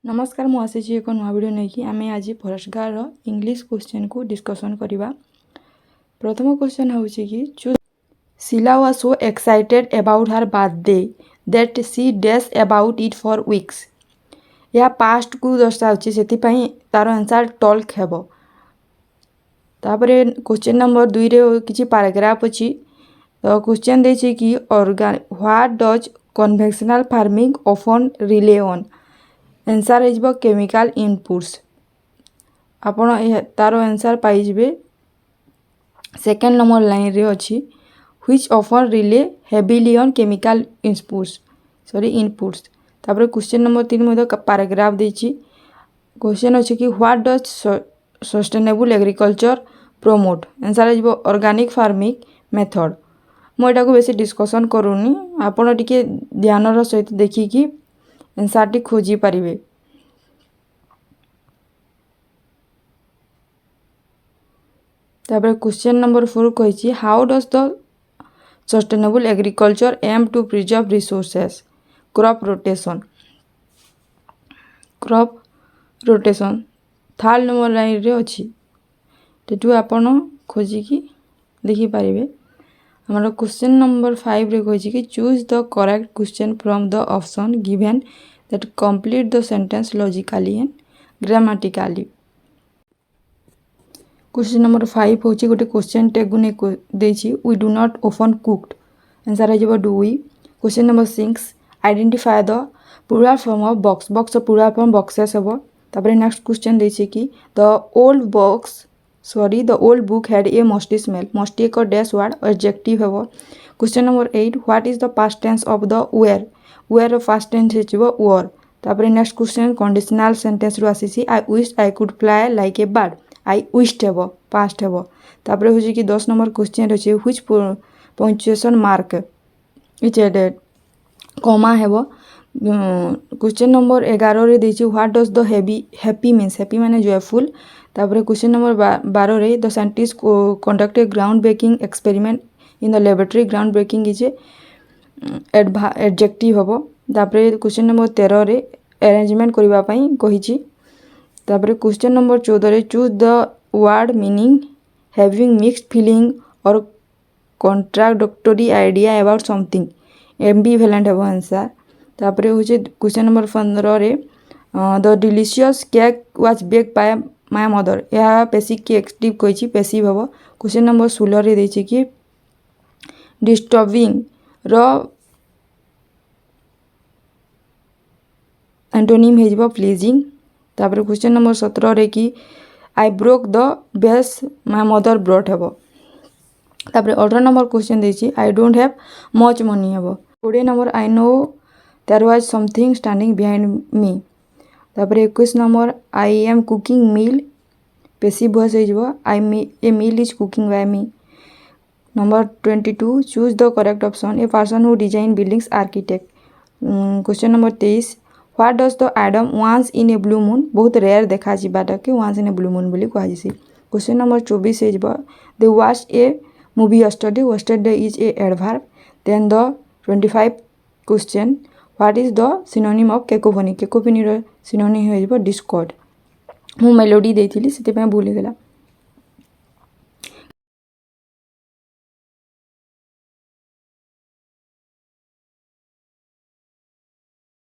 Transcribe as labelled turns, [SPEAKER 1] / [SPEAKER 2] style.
[SPEAKER 1] नमस्कार मु आसी एक नुआ वीडियो नहीं कि आम आज फॉरेस्टगार्ड इंग्लिश क्वेश्चन को डिस्कसन करवा। प्रथम क्वेश्चन हूँ कि Sheila was so excited about her birthday that she dash about it for weeks. यह पास्ट को दर्शाऊँच से तार आंसर टॉल्क हेब। तापर क्वेश्चन नंबर 2 रे किछि पैराग्राफ अच्छी। तो क्वेश्चन देछि कि what does conventional farming often relay on. Answer हो केमिकल इनपुट्स। आपण तार आंसर पाइबे सेकेंड नंबर लाइन रे अच्छी which often relay heavily on chemical inputs. तापर क्वेश्चन नंबर 3 में पैराग्राफ देछि। क्वेश्चन अच्छे कि what does sustainable agriculture promote. Answer हो ऑर्गेनिक फार्मिंग मेथड। मुझे बेसी डिस्कसन करूनी, आपण टिके ध्यान सहित देखिकी आंसर टी खोजी पारिबे। तापर क्वेश्चन नंबर 4 कहिछि how does the sustainable agriculture aim to preserve resources. Crop rotation third number line रे अच्छी। तेटू आपण खोजिकी देखि पारिबे। हमारा क्वेश्चन नंबर 5 रे कहिछि कि choose the correct question from the option given that complete the sentence logically and grammatically. Question number 5 होछि गोटे क्वेश्चन टैग गुने देछि we do not often cooked. Answer हो do we. Question number 6 identify the plural form of box. Box plural form boxes हेबो। तापर next question देछि कि the old book had a musty smell. Musty एक dash word adjective हेबो। Question number 8 what is the past tense of the wear. Wear past tense हेजिबो wore. तापर next question conditional sentence रु आसीसी I wish I could fly like a bird. I wished हेबो past हेबो। तापर होछि कि 10 नंबर क्वेश्चन अछि which punctuation mark is added. Comma हेबो। क्वेश्चन नंबर 11 रे देछि what does the happy means. Happy माने जॉयफुल। तापर क्वेश्चन नंबर 12 रे the scientist conduct a ground breaking experiment in the laboratory. Ground breaking is adjective हेबो। तापर question number 13 रे arrangement करबा पई कहिछि। तापर क्वेश्चन नंबर 14 रे choose the word meaning having mixed feeling or contradictory idea about something. Ambivalent हेबो answer. तापर होछि क्वेश्चन नंबर 15 रे the delicious cake was baked by my mother. यह पैसिव के एक्टिव कहिछि पैसिव हेबो। क्वेश्चन नंबर 16 रे देछि कि डिस्टर्बिंग रो एंटोनिम हेजिबो प्लीजिंग। तापर क्वेश्चन नंबर 17 रे कि I broke the vase my mother brought हेबो। तापर 18 नंबर क्वेश्चन देछि आई डोंट हैव मच मनी हेबो। 20 number I know there was something standing behind me. तापर 21 number I am cooking meal passive voice हेजिबो a meal is cooking by me. Number 22 choose the correct option a person who design buildings architect. Question number 23 what does the idiom once in a blue moon. बहुत rare देखा जिबाटा के once in a blue moon बोली कहा जिसी। Question number 24 हेजिबो they watched a movie yesterday. Yesterday is a adverb. Then the 25 question what is the synonym of cacophony. Cacophony रो synonym हेजिबो डिस्कॉर्ड। मु मेलोडी देथिली सेते पे भूली गेला।